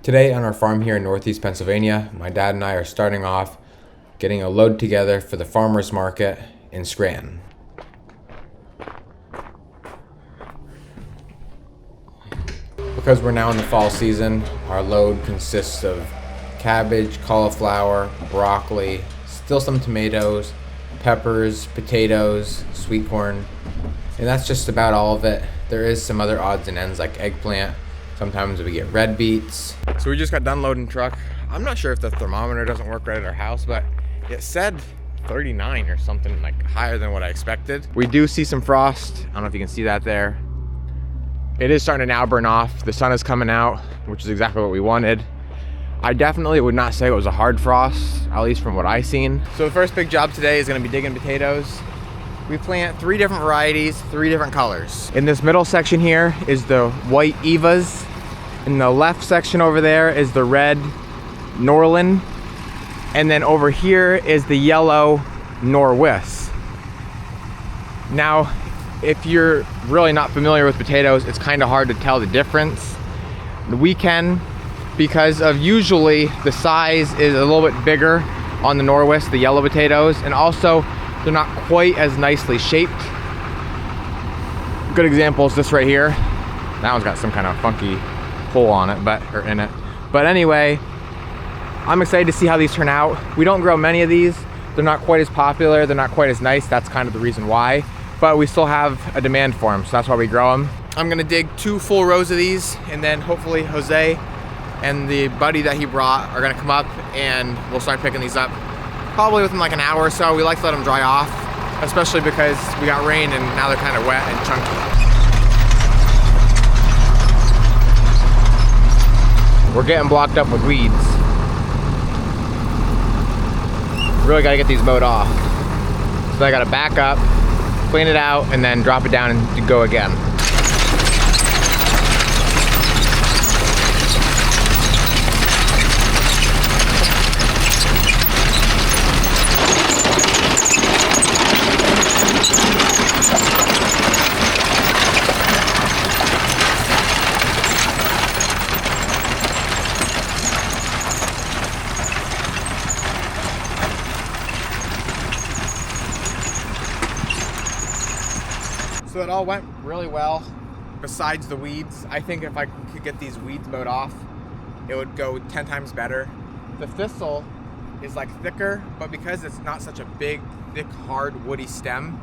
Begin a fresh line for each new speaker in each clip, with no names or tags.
Today on our farm here in Northeast Pennsylvania, my dad and I are starting off getting a load together for the farmers market in Scranton. Because we're now in the fall season, our load consists of cabbage, cauliflower, broccoli, still some tomatoes, peppers, potatoes, sweet corn, and that's just about all of it. There is some other odds and ends like eggplant. Sometimes we get red beets. So we just got done loading the truck. I'm not sure if the thermometer doesn't work right at our house, but it said 39 or something, like higher than what I expected. We do see some frost. I don't know if you can see that there. It is starting to now burn off. The sun is coming out, which is exactly what we wanted. I definitely would not say it was a hard frost, at least from what I've seen. So the first big job today is gonna be digging potatoes. We plant 3 different varieties, 3 different colors. In this middle section here is the white Evas. In the left section over there is the red Norland. And then over here is the yellow Norwis. Now, if you're really not familiar with potatoes, it's kind of hard to tell the difference. We can, because of usually the size is a little bit bigger on the Norwis, the yellow potatoes, and also they're not quite as nicely shaped. Good example is this right here. That one's got some kind of funky hole on it, or in it. But anyway, I'm excited to see how these turn out. We don't grow many of these. They're not quite as popular. They're not quite as nice. That's kind of the reason why. But we still have a demand for them, so that's why we grow them. I'm gonna dig 2 full rows of these, and then hopefully Jose and the buddy that he brought are gonna come up and we'll start picking these up probably within like an hour or so. We like to let them dry off, especially because we got rain and now they're kind of wet and chunky. We're getting blocked up with weeds. Really gotta get these mowed off. So I gotta back up, clean it out, and then drop it down and go again. So it all went really well, besides the weeds. I think if I could get these weeds mowed off, it would go 10 times better. The thistle is like thicker, but because it's not such a big, thick, hard, woody stem,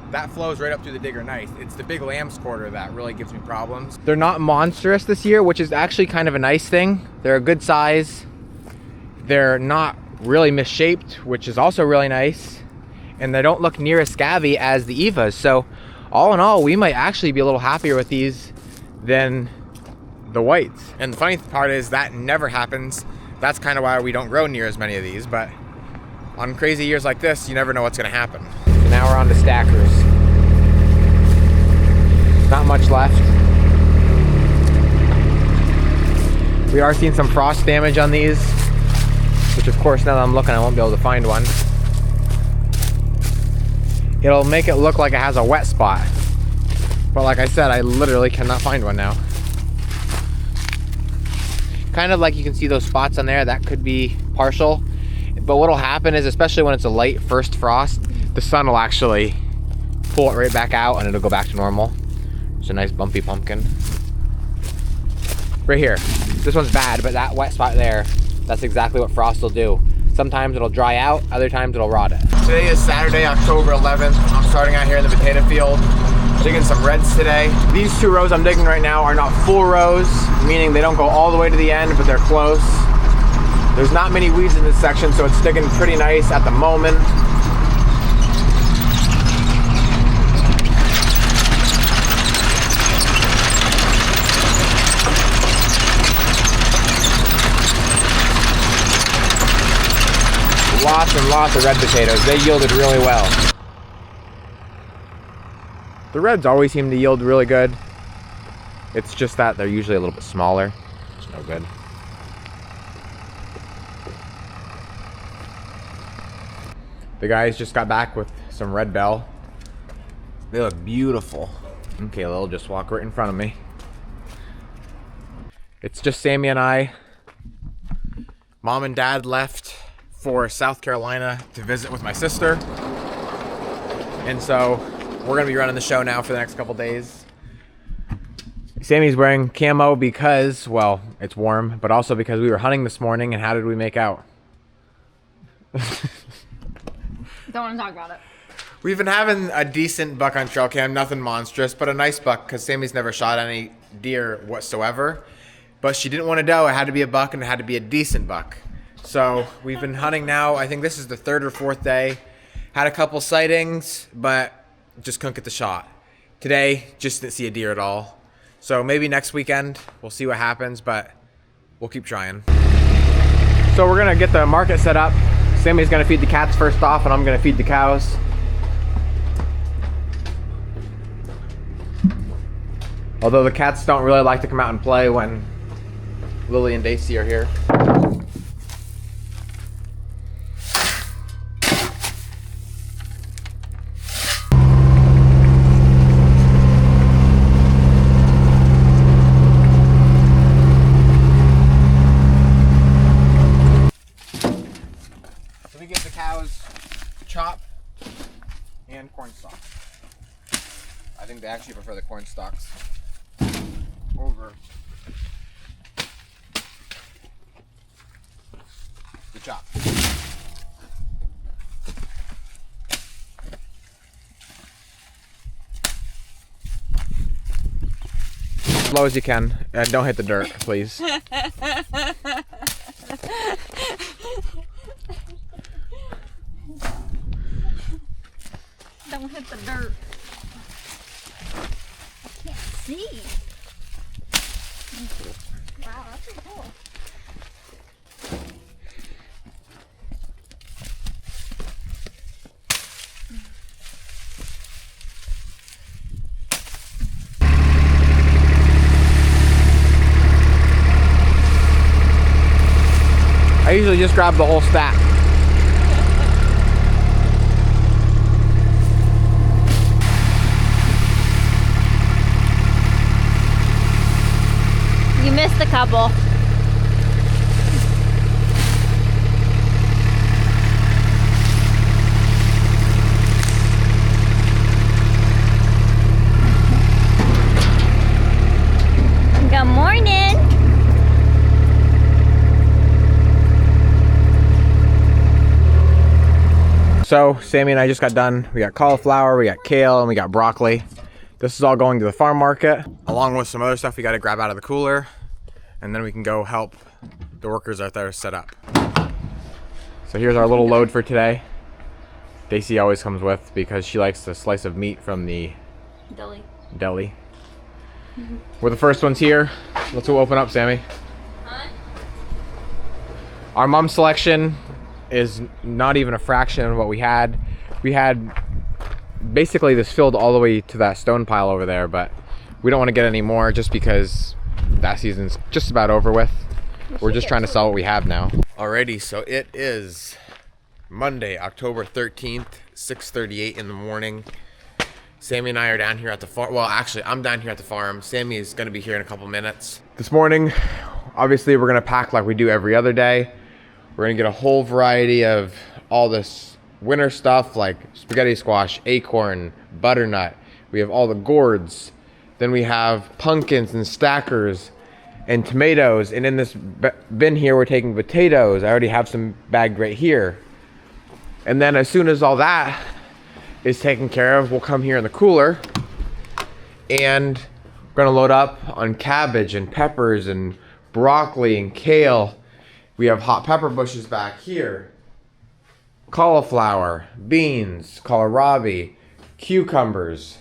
that flows right up through the digger nice. It's the big lamb's quarter that really gives me problems. They're not monstrous this year, which is actually kind of a nice thing. They're a good size. They're not really misshaped, which is also really nice. And they don't look near as scabby as the Evas. So all in all, we might actually be a little happier with these than the whites. And the funny part is that never happens. That's kind of why we don't grow near as many of these, but on crazy years like this, you never know what's gonna happen. So now we're on to stackers. Not much left. We are seeing some frost damage on these, which of course now that I'm looking, I won't be able to find one. It'll make it look like it has a wet spot. But like I said, I literally cannot find one now. Kind of like you can see those spots on there, that could be partial. But what'll happen is, especially when it's a light first frost, the sun will actually pull it right back out and it'll go back to normal. It's a nice bumpy pumpkin. Right here, this one's bad, but that wet spot there, that's exactly what frost will do. Sometimes it'll dry out, other times it'll rot it. Today is Saturday, October 11th. I'm starting out here in the potato field, digging some reds today. These 2 rows I'm digging right now are not full rows, meaning they don't go all the way to the end, but they're close. There's not many weeds in this section, so it's digging pretty nice at the moment. Lots and lots of red potatoes. They yielded really well. The reds always seem to yield really good. It's just that they're usually a little bit smaller. It's no good. The guys just got back with some red bell. They look beautiful. Okay, they'll just walk right in front of me. It's just Sammy and I. Mom and Dad left for South Carolina to visit with my sister. And so we're gonna be running the show now for the next couple days. Sammy's wearing camo because, well, it's warm, but also because we were hunting this morning, and how did we make out?
Don't want to talk about it.
We've been having a decent buck on trail cam, nothing monstrous, but a nice buck because Sammy's never shot any deer whatsoever. But she didn't want a doe. It had to be a buck, and it had to be a decent buck. So we've been hunting now. I think this is the third or fourth day. Had a couple sightings, but just couldn't get the shot. Today, just didn't see a deer at all. So maybe next weekend, we'll see what happens, but we'll keep trying. So we're gonna get the market set up. Sammy's gonna feed the cats first off, and I'm gonna feed the cows. Although the cats don't really like to come out and play when Lily and Daisy are here. So we give the cows chop and corn stalks. I think they actually prefer the corn stalks over the chop. As low as you can, and don't hit the dirt, please.
Don't hit the dirt. I can't see. Wow, that's pretty cool.
I usually just grab the whole stack.
You missed a couple. Good morning.
So Sammy and I just got done. We got cauliflower, we got kale, and we got broccoli. This is all going to the farm market, along with some other stuff we got to grab out of the cooler, and then we can go help the workers out there set up. So here's our little load for today. Daisy always comes with because she likes the slice of meat from the deli. We're the first ones here. Let's go open up, Sammy.
Huh?
Our mom's selection is not even a fraction of what we had. We had basically this filled all the way to that stone pile over there, but we don't want to get any more just because that season's just about over with. We're just trying to sell what we have now. Alrighty, so it is Monday, October 13th, 6:38 in the morning. Sammy and I are down here at the farm. Well, actually, I'm down here at the farm. Sammy is going to be here in a couple minutes. This morning, obviously, we're going to pack like we do every other day. We're going to get a whole variety of all this winter stuff like spaghetti squash, acorn, butternut. We have all the gourds. Then we have pumpkins and stackers and tomatoes. And in this bin here, we're taking potatoes. I already have some bagged right here. And then as soon as all that is taken care of, we'll come here in the cooler and we're gonna load up on cabbage and peppers and broccoli and kale. We have hot pepper bushes back here, cauliflower, beans, kohlrabi, cucumbers,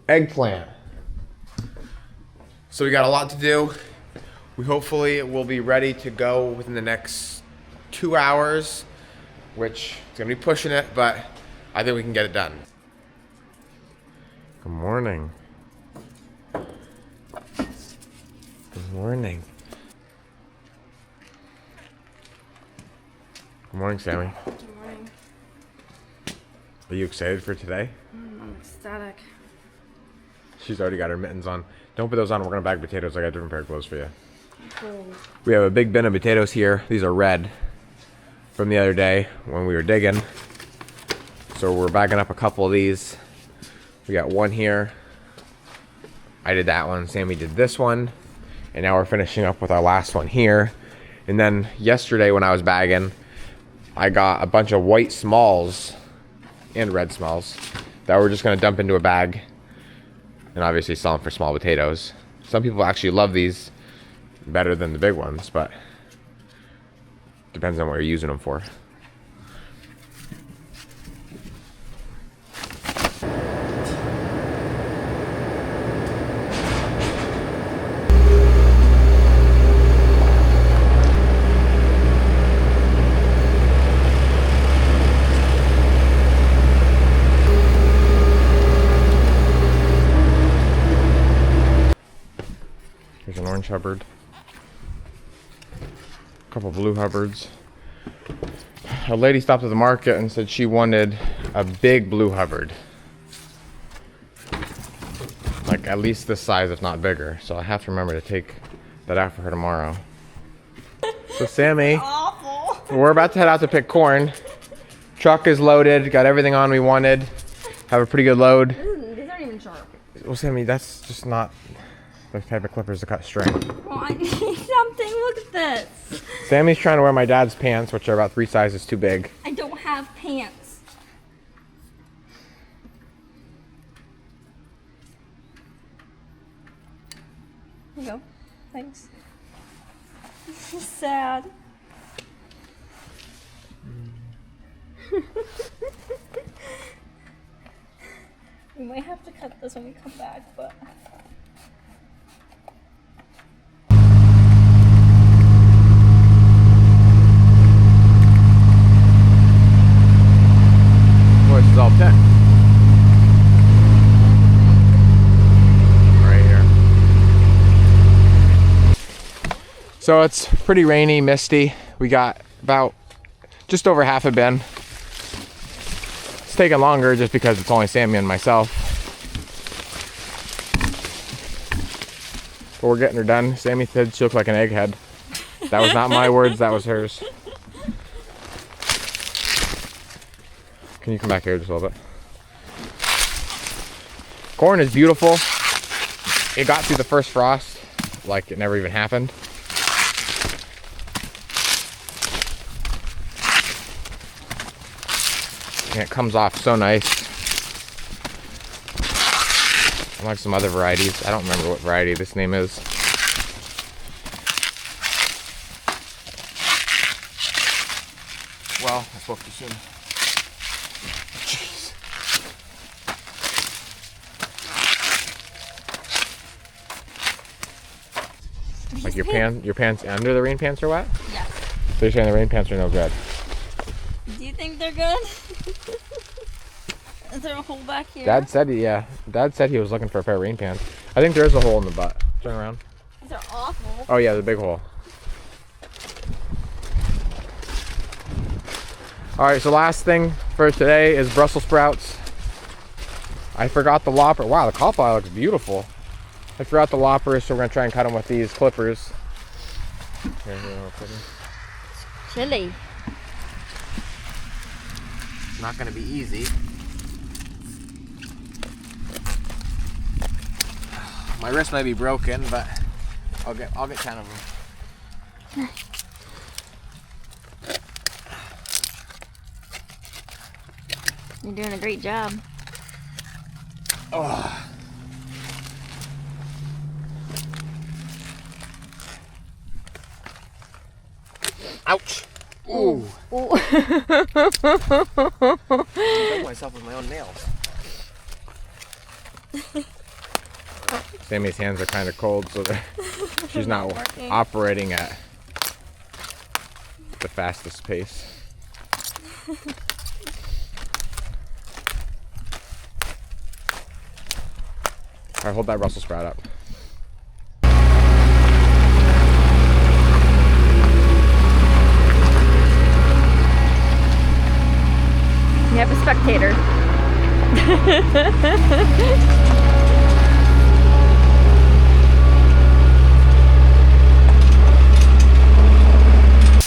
eggplant. So we got a lot to do. We hopefully will be ready to go within the next 2 hours, which is gonna be pushing it, but I think we can get it done. Good morning. Good morning. Good morning, Sammy.
Good morning.
Are you excited for today?
I'm ecstatic.
She's already got her mittens on. Don't put those on. We're gonna bag potatoes. I got a different pair of clothes for you. We have a big bin of potatoes here. These are red from the other day when we were digging. So we're bagging up a couple of these. We got one here. I did that one. Sammy did this one. And now we're finishing up with our last one here. And then yesterday when I was bagging, I got a bunch of white smalls and red smalls that we're just gonna dump into a bag and obviously sell them for small potatoes. Some people actually love these better than the big ones, but depends on what you're using them for. Here's an orange Hubbard. A couple blue Hubbards. A lady stopped at the market and said she wanted a big blue Hubbard. Like at least this size, if not bigger. So I have to remember to take that out for her tomorrow. So Sammy, we're about to head out to pick corn. Truck is loaded, got everything on we wanted. Have a pretty good load.
These aren't even sharp.
Well, Sammy, that's just not the type of clippers to cut string.
Well, I need something. Look at this.
Sammy's trying to wear my dad's pants, which are about 3 sizes too big.
I don't have pants. Here you go. Thanks. This is sad. We might have to cut this when we come back, but...
Boy, this is all tech. Right here. So it's pretty rainy, misty. We got about just over half a bin. It's taking longer just because it's only Sammy and myself. But we're getting her done. Sammy said she looked like an egghead. That was not my words, that was hers. Can you come back here just a little bit? Corn is beautiful. It got through the first frost like it never even happened. And it comes off so nice. Unlike some other varieties. I don't remember what variety this name is. Well, I spoke too soon. Jeez. Like your pants under the rain pants are wet?
Yes.
So you're saying the rain pants are no good?
Do you think they're good? Is there a hole back here?
Dad said he was looking for a pair of rain pants. I think there is a hole in the butt. Turn around.
These are awful.
Oh yeah, the big hole. Alright, so last thing for today is Brussels sprouts. I forgot the lopper. Wow, the cauliflower looks beautiful. I forgot the loppers, so we're going to try and cut them with these clippers. Here,
Chili.
not going to be easy. My wrist might be broken, but I'll get 10 of them.
You're doing a great job.
Oh. Ouch! Ooh!
Ooh.
I dug myself with my own nails. Sammy's hands are kind of cold, so she's not operating at the fastest pace. Alright, hold that Brussels sprout up.
You have a spectator.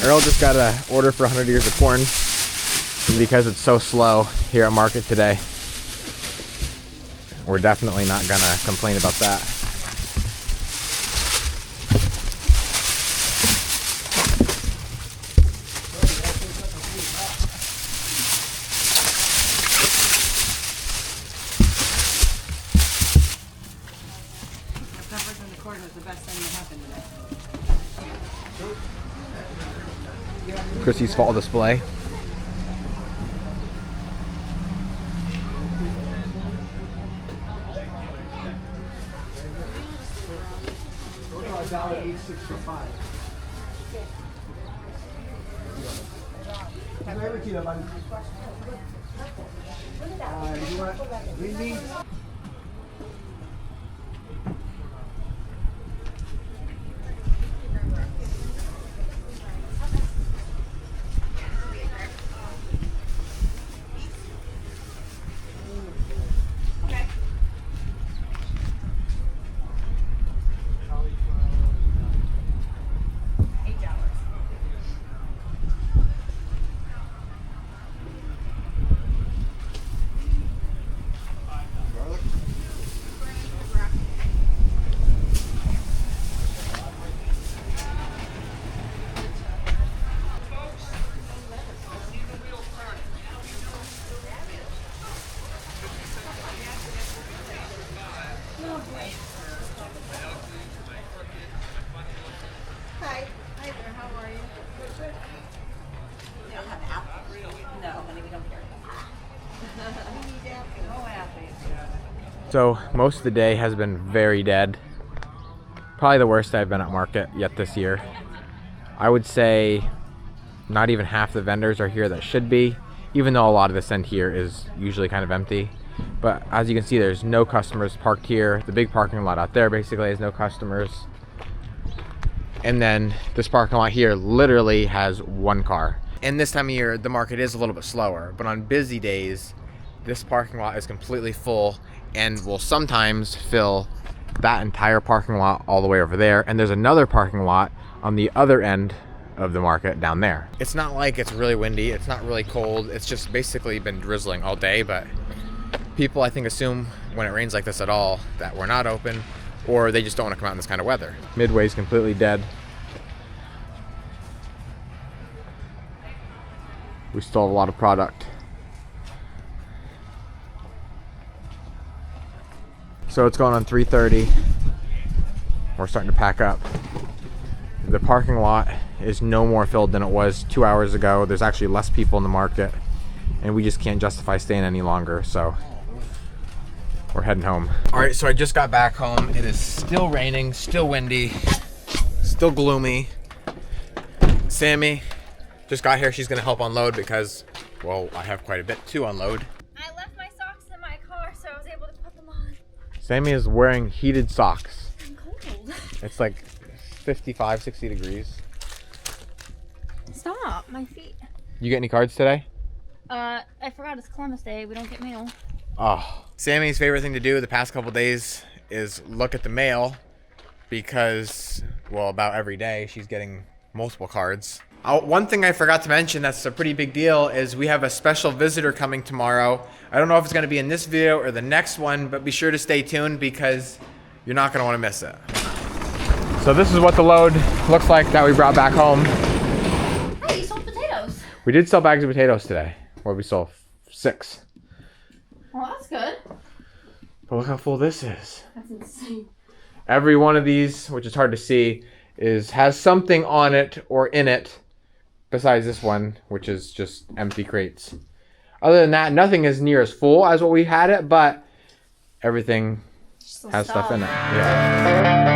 Earl just got an order for 100 ears of corn, and because it's so slow here at market today, we're definitely not gonna complain about that.
Peppers in the corn was the best thing that happened today.
Chrissy's fall display.
Hi. Hi there, how are you?
You don't have apples? No, honey, we don't care. No apples.
So most of the day has been very dead. Probably the worst I've been at market yet this year. I would say not even half the vendors are here that should be, even though a lot of this end here is usually kind of empty. But as you can see, there's no customers parked here. The big parking lot out there basically has no customers. And then this parking lot here literally has one car. And this time of year, the market is a little bit slower, but on busy days, this parking lot is completely full and will sometimes fill that entire parking lot all the way over there. And there's another parking lot on the other end of the market down there. It's not like it's really windy. It's not really cold. It's just basically been drizzling all day, but people I think assume when it rains like this at all that we're not open, or they just don't want to come out in this kind of weather. Midway's completely dead. We still have a lot of product. So it's going on 3:30. We're starting to pack up. The parking lot is no more filled than it was 2 hours ago. There's actually less people in the market, and we just can't justify staying any longer, so we're heading home. All right, so I just got back home. It is still raining, still windy, still gloomy. Sammy just got here. She's gonna help unload because, well, I have quite a bit to unload.
I left my socks in my car, so I was able to put them on.
Sammy is wearing heated socks.
I'm cold.
It's like 55, 60 degrees.
Stop, my feet.
You get any cards today?
I forgot it's Columbus Day. We don't get mail.
Oh. Sammy's favorite thing to do the past couple days is look at the mail because, well, about every day she's getting multiple cards. One thing I forgot to mention that's a pretty big deal is we have a special visitor coming tomorrow. I don't know if it's going to be in this video or the next one, but be sure to stay tuned because you're not going to want to miss it. So this is what the load looks like that we brought back home.
Hey, you sold potatoes.
We did sell bags of potatoes today. Well, we sold 6.
Well, that's good.
But look how full this is.
That's insane.
Every one of these, which is hard to see, has something on it or in it besides this one, which is just empty crates. Other than that, nothing is near as full as what we had it, but everything has stuff in it. Yeah.